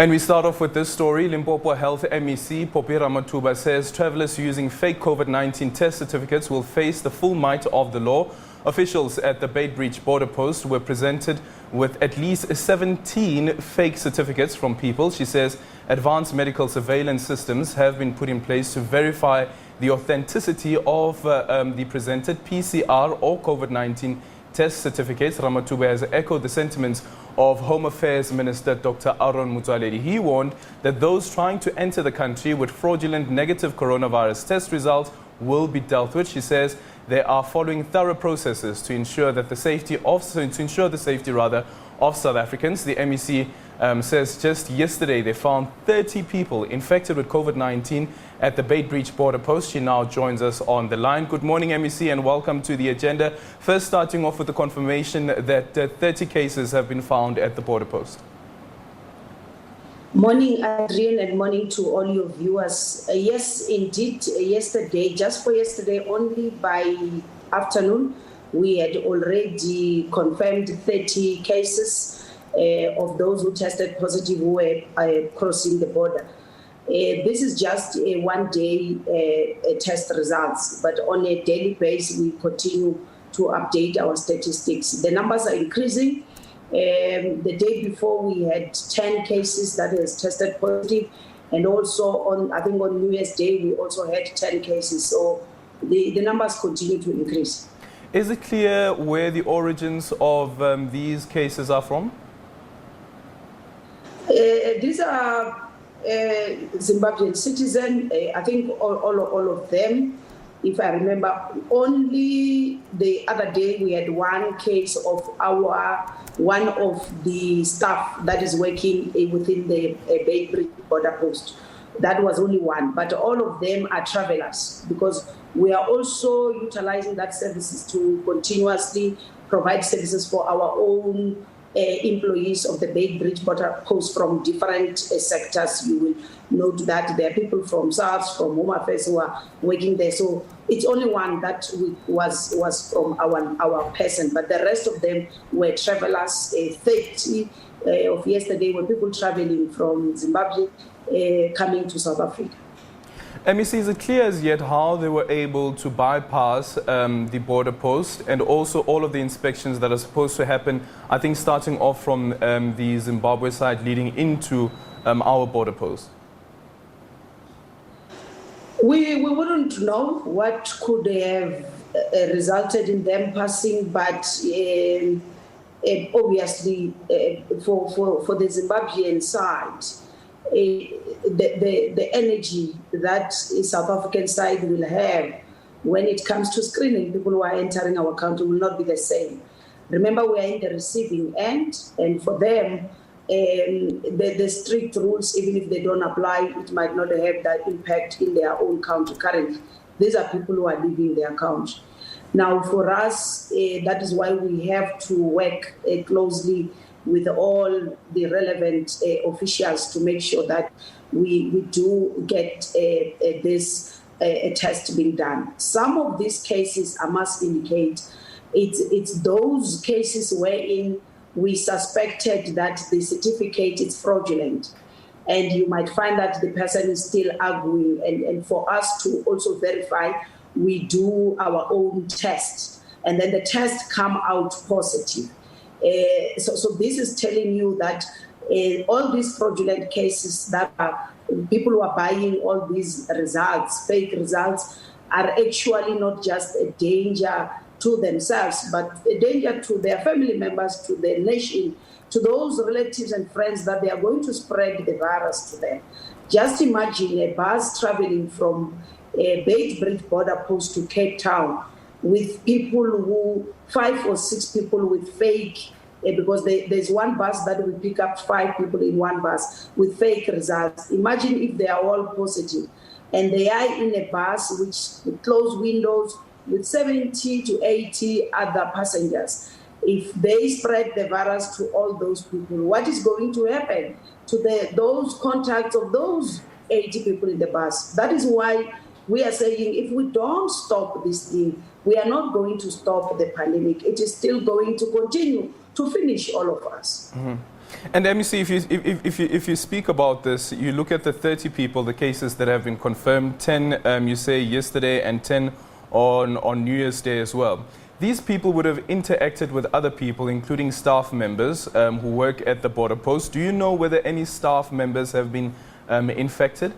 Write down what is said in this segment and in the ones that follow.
And we start off with this story. Limpopo Health MEC Phophi Ramathuba says travelers using fake COVID-19 test certificates will face the full might of the law. Officials at the Beitbridge Border post were presented with at least 17 fake certificates from people. She says advanced medical surveillance systems have been put in place to verify the authenticity of the presented PCR or COVID-19 test certificates. Ramathuba has echoed the sentiments of Home Affairs Minister Dr. Motsoaledi. He warned that those trying to enter the country with fraudulent negative coronavirus test results will be dealt with. She says they are following thorough processes to ensure that the safety of South Africans. The MEC says just yesterday they found 30 people infected with COVID-19 at the Beitbridge Border post. She now joins us on the line. Good morning, MEC, and welcome to the agenda. First, starting off with the confirmation that 30 cases have been found at the border post. Morning, Adrian, and morning to all your viewers. Yes, indeed, just for yesterday, only by afternoon, we had already confirmed 30 cases of those who tested positive who were crossing the border. This is just a one-day test results, but on a daily basis, we continue to update our statistics. The numbers are increasing. The day before, we had 10 cases that has tested positive, and also on New Year's Day, we also had 10 cases. So the numbers continue to increase. Is it clear where the origins of these cases are from? These are Zimbabwean citizens. I think all of them. If I remember, only the other day we had one case of one of the staff that is working within the Beitbridge Border post. That was only one, but all of them are travelers, because we are also utilizing that services to continuously provide services for our own employees of the Beitbridge Border post from different sectors. You will note that there are people from SABC, from Home Affairs who are working there. So it's only one that was from our person, but the rest of them were travelers. 30 of yesterday were people traveling from Zimbabwe coming to South Africa. MEC, is it clear as yet how they were able to bypass the border post and also all of the inspections that are supposed to happen, I think starting off from the Zimbabwe side leading into our border post? We wouldn't know what could have resulted in them passing, but obviously for the Zimbabwean side, the energy that the South African side will have when it comes to screening people who are entering our country will not be the same. Remember, we are in the receiving end, and for them, the strict rules, even if they don't apply, it might not have that impact in their own country currently. These are people who are leaving their country. Now, for us, that is why we have to work closely with all the relevant officials to make sure that we do get this test being done. Some of these cases, I must indicate, it's those cases wherein we suspected that the certificate is fraudulent, and you might find that the person is still arguing. And for us to also verify, we do our own tests, and then the tests come out positive. So this is telling you that all these fraudulent cases that are people who are buying all these results, fake results, are actually not just a danger to themselves, but a danger to their family members, to their nation, to those relatives and friends that they are going to spread the virus to them. Just imagine a bus traveling from a Beitbridge Border post to Cape Town with people 5 or 6 people with fake, because there's one bus that will pick up 5 people in one bus with fake results. Imagine if they are all positive and they are in a bus with closed windows with 70 to 80 other passengers. If they spread the virus to all those people, what is going to happen to those contacts of those 80 people in the bus? That is why we are saying if we don't stop this thing, we are not going to stop the pandemic. It is still going to continue to finish all of us. Mm-hmm. And MEC, if you speak about this, you look at the 30 people, the cases that have been confirmed, 10 you say yesterday and 10 on New Year's Day as well. These people would have interacted with other people, including staff members who work at the border post. Do you know whether any staff members have been infected?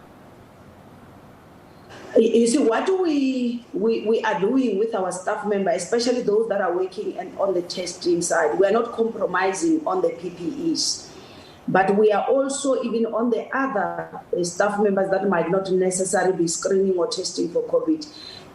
You see, what we are doing with our staff members, especially those that are working and on the testing side, we are not compromising on the PPEs. But we are also, even on the other staff members that might not necessarily be screening or testing for COVID,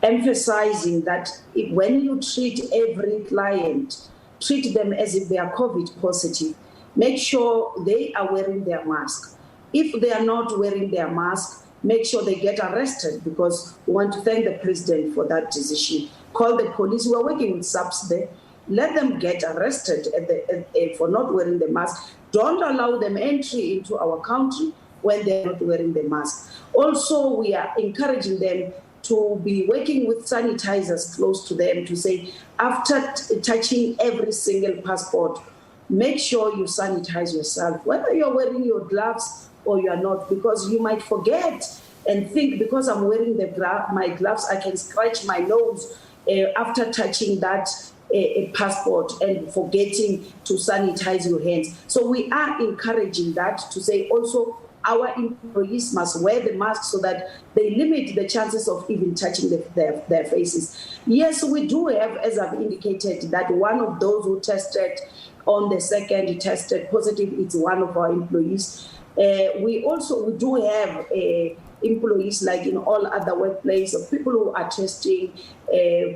emphasizing that when you treat every client, treat them as if they are COVID positive. Make sure they are wearing their mask. If they are not wearing their mask, make sure they get arrested, because we want to thank the president for that decision. Call the police. We are working with SABC there. Let them get arrested for not wearing the mask. Don't allow them entry into our country when they're not wearing the mask. Also, we are encouraging them to be working with sanitizers close to them to say, after touching every single passport, make sure you sanitize yourself, whether you're wearing your gloves or you are not, because you might forget and think, because I'm wearing my gloves, I can scratch my nose after touching that passport and forgetting to sanitize your hands. So we are encouraging that to say also our employees must wear the mask so that they limit the chances of even touching their faces. Yes, we do have, as I've indicated, that one of those who tested on the 2nd tested positive. It's one of our employees. We do have employees, like in all other workplaces, of people who are testing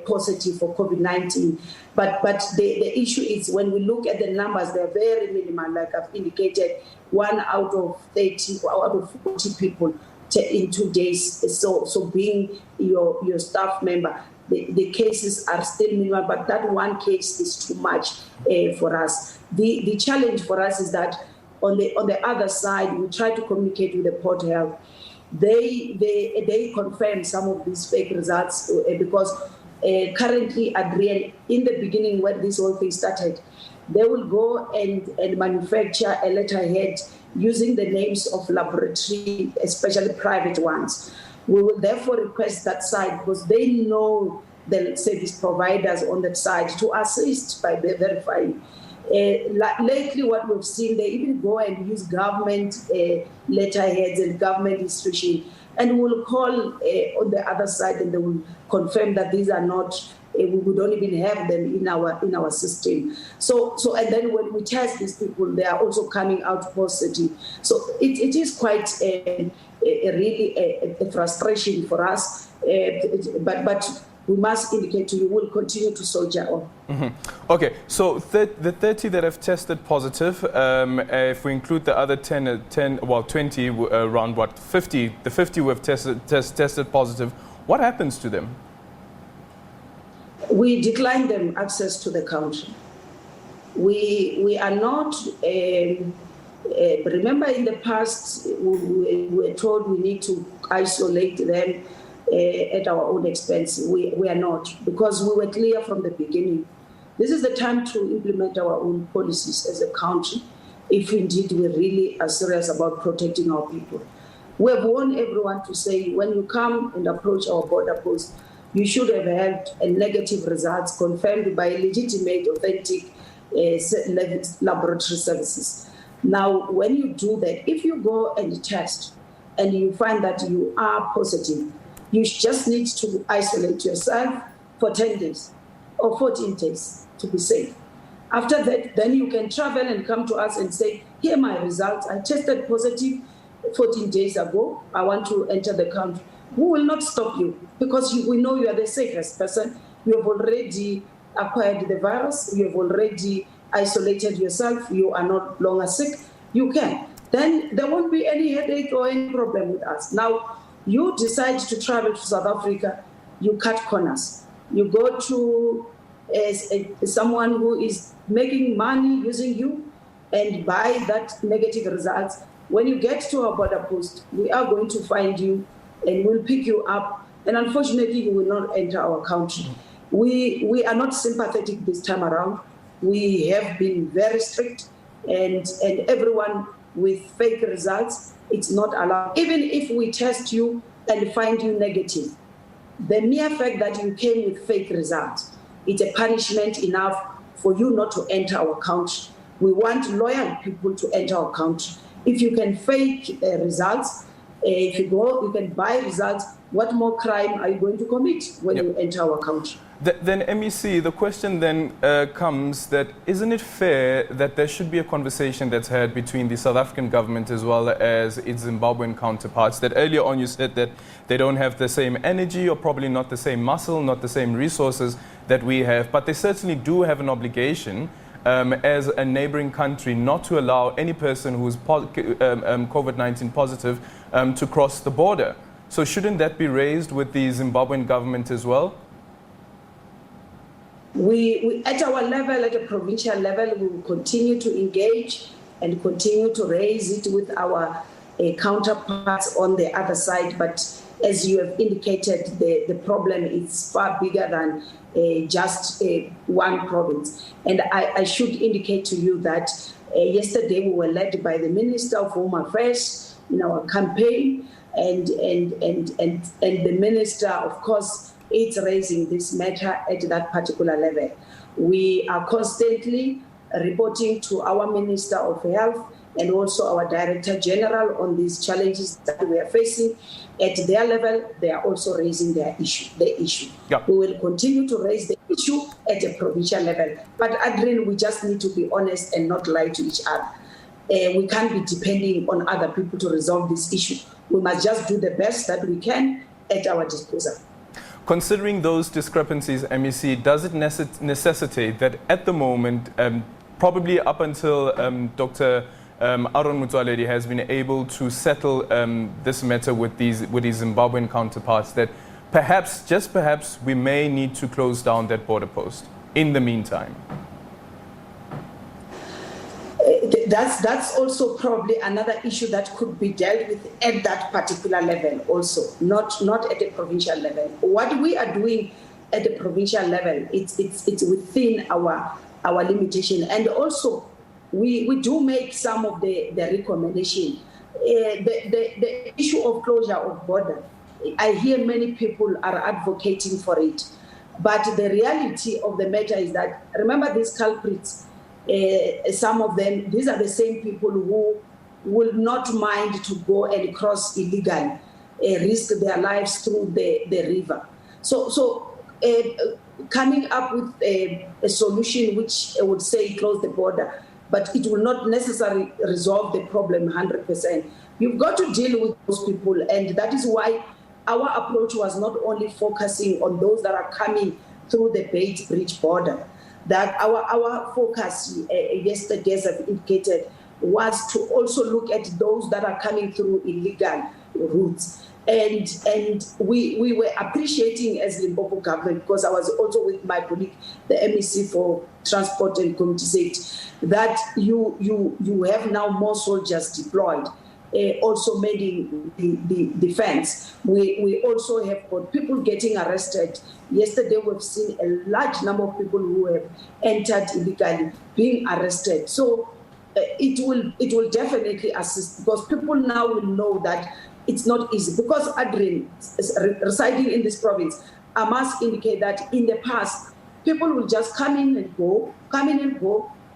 positive for COVID-19. But the issue is, when we look at the numbers, they're very minimal. Like I've indicated, 1 out of 30, out of 40 people in 2 days. So being your staff member, the cases are still minimal, but that one case is too much for us. The challenge for us is that on the other side, we try to communicate with the Port Health. They confirm some of these fake results because currently, Adrian, in the beginning when this whole thing started, they will go and manufacture a letterhead using the names of laboratory, especially private ones. We will therefore request that side, because they know the service providers on that side, to assist by verifying. Lately, what we've seen, they even go and use government letterheads and government institutions, and we'll call on the other side, and they will confirm that these are not. We don't even have them in our system. So and then when we test these people, they are also coming out positive. So it is quite really a frustration for us. But we must indicate to you, we'll continue to soldier on. Mm-hmm. Okay, so the 30 that have tested positive, if we include the other 20, around what, 50, the 50 who have tested positive, what happens to them? We decline them access to the country. We are not, remember in the past, we were told we need to isolate them at our own expense. We are not, because we were clear from the beginning. This is the time to implement our own policies as a country, if indeed we really are serious about protecting our people. We have warned everyone to say, when you come and approach our border post, you should have had a negative results confirmed by legitimate, authentic laboratory services. Now, when you do that, if you go and test and you find that you are positive, you just need to isolate yourself for 10 days or 14 days to be safe. After that, then you can travel and come to us and say, here are my results. I tested positive 14 days ago. I want to enter the country. We will not stop you, because we know you are the safest person. You have already acquired the virus. You have already isolated yourself. You are no longer sick. You can. Then there won't be any headache or any problem with us. Now, you decide to travel to South Africa, you cut corners. You go to someone who is making money using you and buy that negative results. When you get to our border post, we are going to find you and we'll pick you up. And unfortunately, you will not enter our country. We are not sympathetic this time around. We have been very strict. and everyone with fake results, it's not allowed. Even if we test you and find you negative, the mere fact that you came with fake results, it's a punishment enough for you not to enter our country. We want loyal people to enter our country. If you can fake results, if you go, you can buy results, what more crime are you going to commit when you enter our country? Then, MEC, the question then comes that isn't it fair that there should be a conversation that's had between the South African government as well as its Zimbabwean counterparts, that earlier on you said that they don't have the same energy or probably not the same muscle, not the same resources that we have, but they certainly do have an obligation as a neighboring country not to allow any person who is COVID-19 positive to cross the border. So shouldn't that be raised with the Zimbabwean government as well? We at our level, at a provincial level, we will continue to engage and continue to raise it with our counterparts on the other side. But as you have indicated, the problem is far bigger than just one province. And I should indicate to you that yesterday we were led by the Minister of Home Affairs in our campaign, and the Minister, of course, is raising this matter at that particular level. We are constantly reporting to our Minister of Health and also our Director General on these challenges that we are facing. At their level, they are also raising the issue. Yep. We will continue to raise the issue at a provincial level. But Adrian, we just need to be honest and not lie to each other. We can't be depending on other people to resolve this issue. We must just do the best that we can at our disposal. Considering those discrepancies, MEC, does it necessitate that at the moment, probably up until Dr. Motsoaledi has been able to settle this matter with his Zimbabwean counterparts, that perhaps, just perhaps, we may need to close down that border post in the meantime? That's also probably another issue that could be dealt with at that particular level also, not at the provincial level. What we are doing at the provincial level, it's within our limitation. And also, we do make some of the recommendation. The issue of closure of border, I hear many people are advocating for it. But the reality of the matter is that, remember these culprits, some of them, these are the same people who will not mind to go and cross illegally, risk their lives through the river. So coming up with a solution which I would say close the border, but it will not necessarily resolve the problem 100%. You've got to deal with those people, and that is why our approach was not only focusing on those that are coming through the Beitbridge Border, that our focus yesterday, as I've indicated, was to also look at those that are coming through illegal routes. And we were appreciating as Limpopo government, because I was also with my colleague, the MEC for Transport and Community Safety, that you have now more soldiers deployed, also making the defense. We also have got people getting arrested. Yesterday we've seen a large number of people who have entered illegally being arrested. So it will definitely assist, because people now will know that it's not easy. Because Adrian, residing in this province, I must indicate that in the past, people will just come in and go.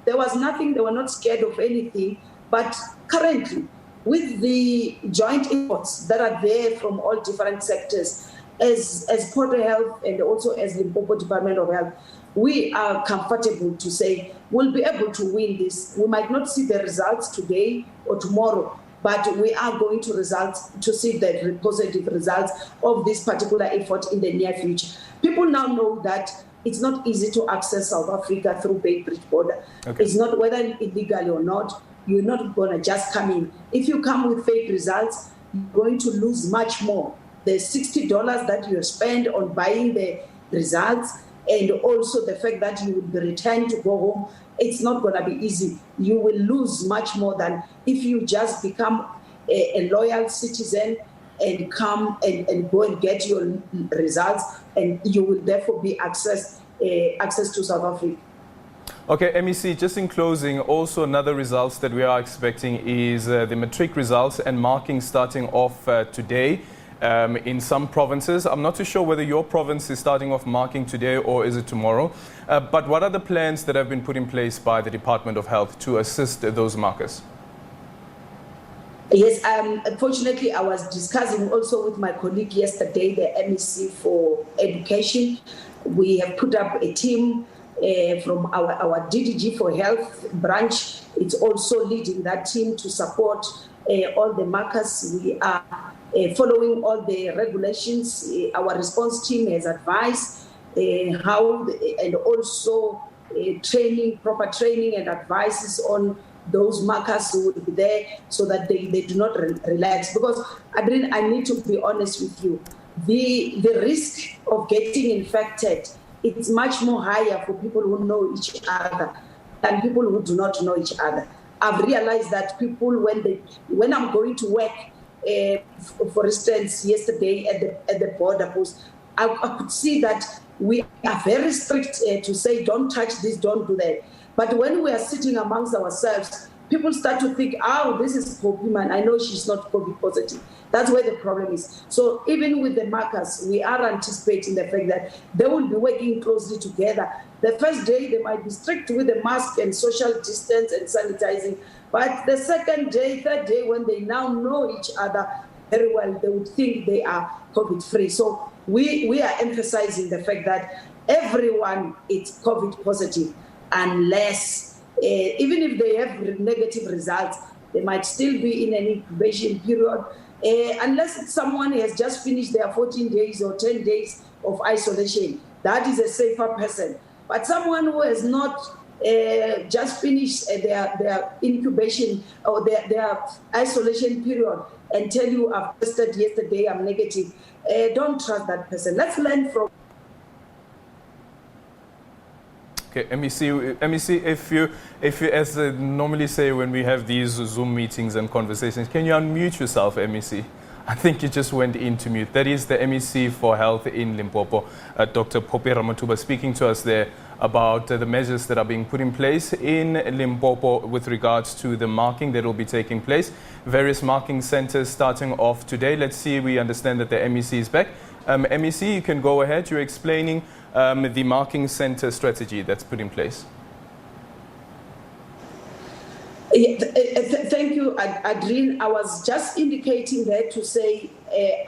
There was nothing, they were not scared of anything. But currently, with the joint efforts that are there from all different sectors, as Port Health and also as Limpopo Department of Health, we are comfortable to say we'll be able to win this. We might not see the results today or tomorrow, but we are going to see the positive results of this particular effort in the near future. People now know that it's not easy to access South Africa through Beitbridge Border. Okay. It's not whether illegally or not. You're not going to just come in. If you come with fake results, you're going to lose much more. The $60 that you spend on buying the results, and also the fact that you will be returned to go home, it's not going to be easy. You will lose much more than if you just become a loyal citizen and come and go and get your results, and you will therefore be access to South Africa. Okay, MEC, just in closing, also another results that we are expecting is the matric results and marking starting off today in some provinces. I'm not too sure whether your province is starting off marking today or is it tomorrow. But what are the plans that have been put in place by the Department of Health to assist those markers? Yes, unfortunately, I was discussing also with my colleague yesterday, the MEC for Education. We have put up a team from our DDG for Health branch. It's also leading that team to support all the markers. We are following all the regulations. Our response team has advised how and also proper training and advices on those markers who will be there so that they do not relax. Because, Adrian, I need to be honest with you, the risk of getting infected, it's much more higher for people who know each other than people who do not know each other. I've realized that people, when I'm going to work, for instance, yesterday at the border post, I could see that we are very strict to say, don't touch this, don't do that. But when we are sitting amongst ourselves, people start to think, oh, this is Phophi, man, I know she's not COVID positive. That's where the problem is. So even with the markers, we are anticipating the fact that they will be working closely together. The first day, they might be strict with the mask and social distance and sanitizing. But the second day, third day, when they now know each other very well, they would think they are COVID-free. So we are emphasizing the fact that everyone is COVID positive, unless, even if they have negative results, they might still be in an incubation period, unless someone has just finished their 14 days or 10 days of isolation. That is a safer person. But someone who has not just finished their incubation or their isolation period and tell you, I've tested yesterday, I'm negative, don't trust that person. Let's learn from. Okay, MEC, if you, as I normally say when we have these Zoom meetings and conversations, can you unmute yourself, MEC? I think you just went into mute. That is the MEC for Health in Limpopo, Dr. Phophi Ramathuba, speaking to us there about the measures that are being put in place in Limpopo with regards to the marking that will be taking place. Various marking centers starting off today. Let's see, we understand that the MEC is back. MEC, you can go ahead. You're explaining the marking center strategy that's put in place. Thank you, Adrian. I was just indicating there to say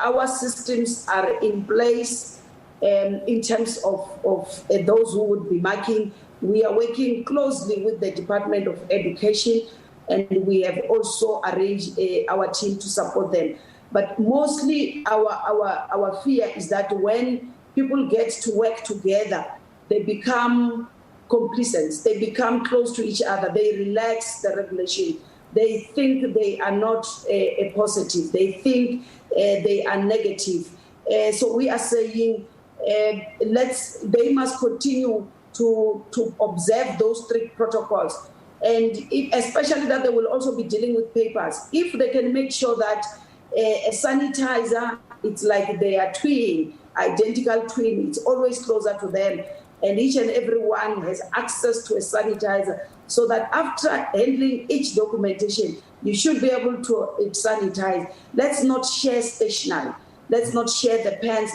our systems are in place in terms of those who would be marking. We are working closely with the Department of Education, and we have also arranged our team to support them. But mostly our fear is that when people get to work together, they become complacent, they become close to each other, they relax the regulation, they think they are not a positive, they think they are negative. So we are saying they must continue to observe those strict protocols, and especially that they will also be dealing with papers. If they can make sure that a sanitizer, it's like they are identical twin, it's always closer to them, and each and every one has access to a sanitizer, so that after handling each documentation, you should be able to sanitize. Let's not share stationery. Let's not share the pens.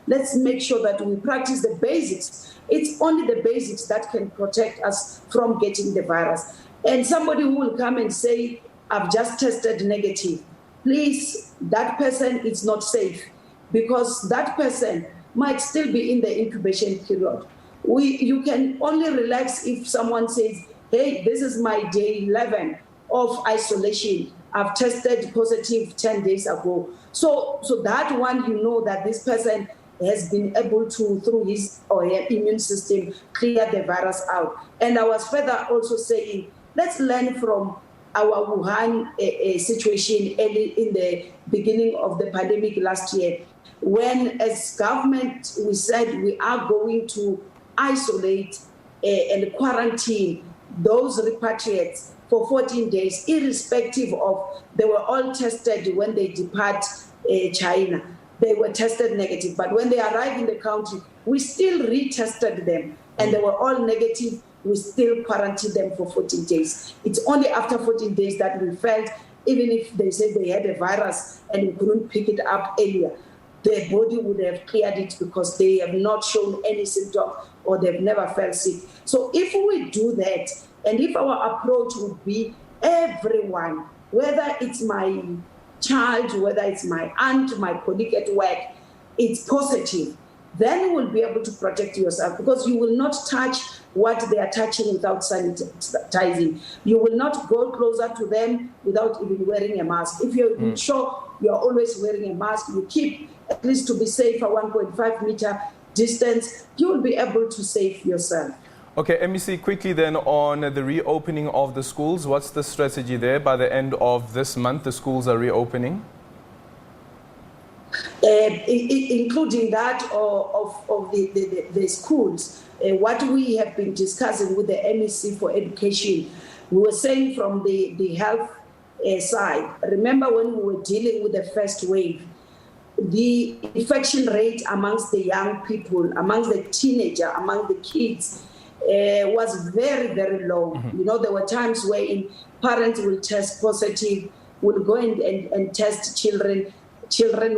Let's make sure that we practice the basics. It's only the basics that can protect us from getting the virus. And somebody who will come and say, I've just tested negative, please, that person is not safe, because that person might still be in the incubation period. You can only relax if someone says, hey, this is my day 11 of isolation. I've tested positive 10 days ago. So that one, you know that this person has been able to, through his or her immune system, clear the virus out. And I was further also saying, let's learn from our Wuhan situation early in the beginning of the pandemic last year, when as government we said we are going to isolate and quarantine those repatriates for 14 days, irrespective of they were all tested when they depart China. They were tested negative, but when they arrived in the country, we still retested them, and they were all negative we still quarantine them for 14 days. It's only after 14 days that we felt, even if they said they had a virus and we couldn't pick it up earlier, their body would have cleared it because they have not shown any symptom or they've never felt sick. So if we do that, and if our approach would be everyone, whether it's my child, whether it's my aunt, my colleague at work, it's positive, then you will be able to protect yourself, because you will not touch what they are touching without sanitizing. You will not go closer to them without even wearing a mask. If you're sure you're always wearing a mask, you keep at least to be safe a 1.5 meter distance, you will be able to save yourself. Okay, MEC, quickly then on the reopening of the schools, what's the strategy there? By the end of this month, the schools are reopening? Including that of the schools, what we have been discussing with the MEC for education, we were saying from the health side, remember when we were dealing with the first wave, the infection rate amongst the young people, amongst the teenager, among the kids, was very, very low. Mm-hmm. You know, there were times where parents will test positive, will go and test children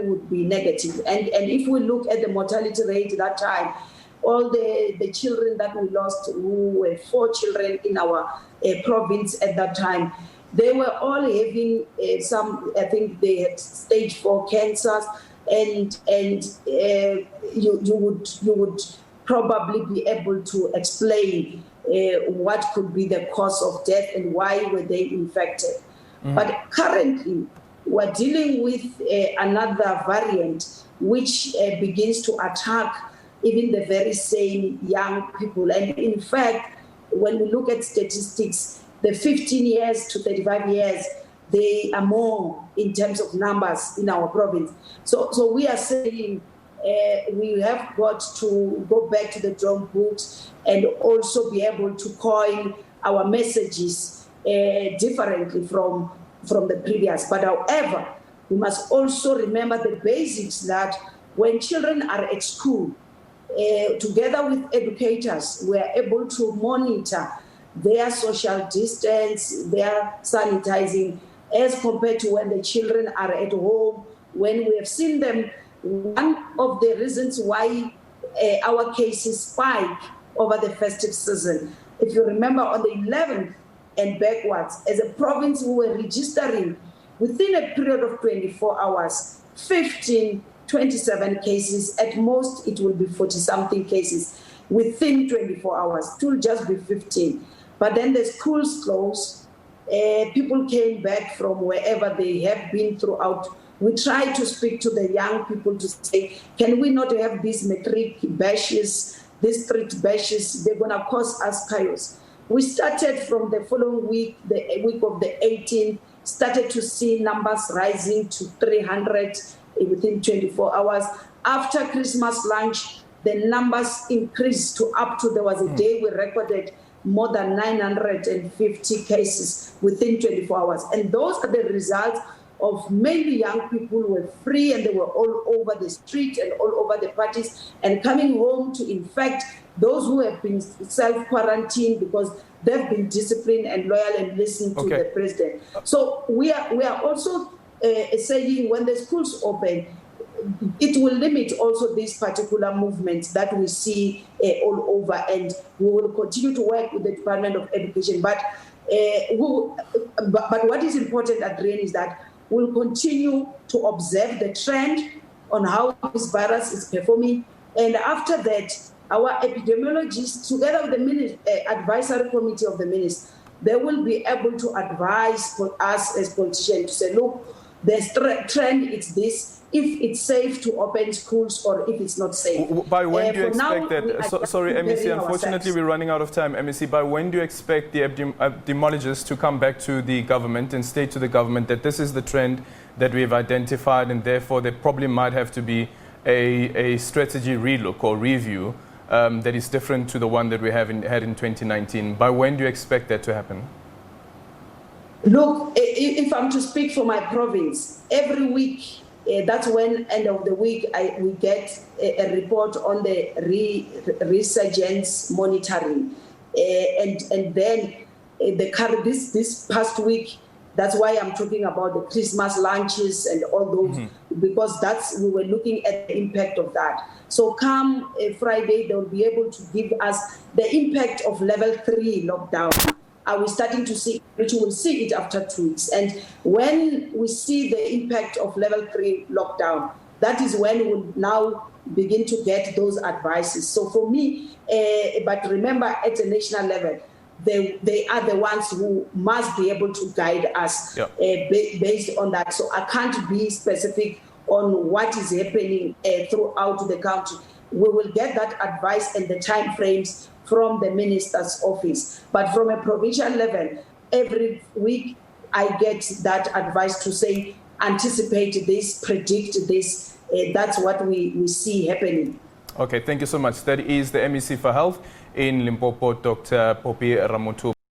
would be negative. And if we look at the mortality rate that time, all the children that we lost, who were 4 children in our province at that time, they were all having some, I think they had stage 4 cancers, and you would probably be able to explain what could be the cause of death and why were they infected. Mm-hmm. But currently, we're dealing with another variant which begins to attack even the very same young people. And in fact, when we look at statistics, the 15 years to 35 years, they are more in terms of numbers in our province. So we are saying we have got to go back to the drawing board and also be able to coin our messages differently from the previous. But however, we must also remember the basics that when children are at school, together with educators, we are able to monitor their social distance, their sanitizing, as compared to when the children are at home, when we have seen them. One of the reasons why our cases spike over the festive season, if you remember on the 11th and backwards, as a province, we were registering within a period of 24 hours, 27 cases. At most, it will be 40-something cases within 24 hours. It will just be 15. But then the schools closed. People came back from wherever they have been throughout. We tried to speak to the young people to say, can we not have these matric bashes, these street bashes? They're going to cause us chaos. We started from the following week, the week of the 18th, started to see numbers rising to 300 within 24 hours. After Christmas lunch, the numbers increased to up to, there was a day we recorded more than 950 cases within 24 hours. And those are the results of mainly young people who were free and they were all over the street and all over the parties and coming home to infect those who have been self-quarantined because they've been disciplined and loyal and listened to the president. So we are also saying when the schools open, it will limit also these particular movements that we see all over, and we will continue to work with the Department of Education. But what is important, Adrian, is that we'll continue to observe the trend on how this virus is performing. And after that, our epidemiologists, together with the advisory committee of the minister, they will be able to advise for us as politicians to say, look, the trend is this, if it's safe to open schools or if it's not safe. By when do you expect that? Sorry, MEC, unfortunately we're running out of time. MEC, by when do you expect the epidemiologists to come back to the government and state to the government that this is the trend that we've identified and therefore there probably might have to be a strategy relook or review that is different to the one that we had in 2019? By when do you expect that to happen? Look, if I'm to speak for my province, every week, that's when end of the week we get a report on the resurgence monitoring. And then this past week, that's why I'm talking about the Christmas lunches and all those, because we were looking at the impact of that. So come Friday, they'll be able to give us the impact of level 3 lockdown. Are we starting to see, which we will see it after 2 weeks. And when we see the impact of level 3 lockdown, that is when we'll now begin to get those advices. So for me, but remember at a national level, they are the ones who must be able to guide us based on that. So I can't be specific on what is happening throughout the country. We will get that advice and the time frames from the minister's office. But from a provincial level, every week I get that advice to say, anticipate this, predict this. That's what we see happening. Okay, thank you so much. That is the MEC for Health in Limpopo, Dr. Phophi Ramathuba.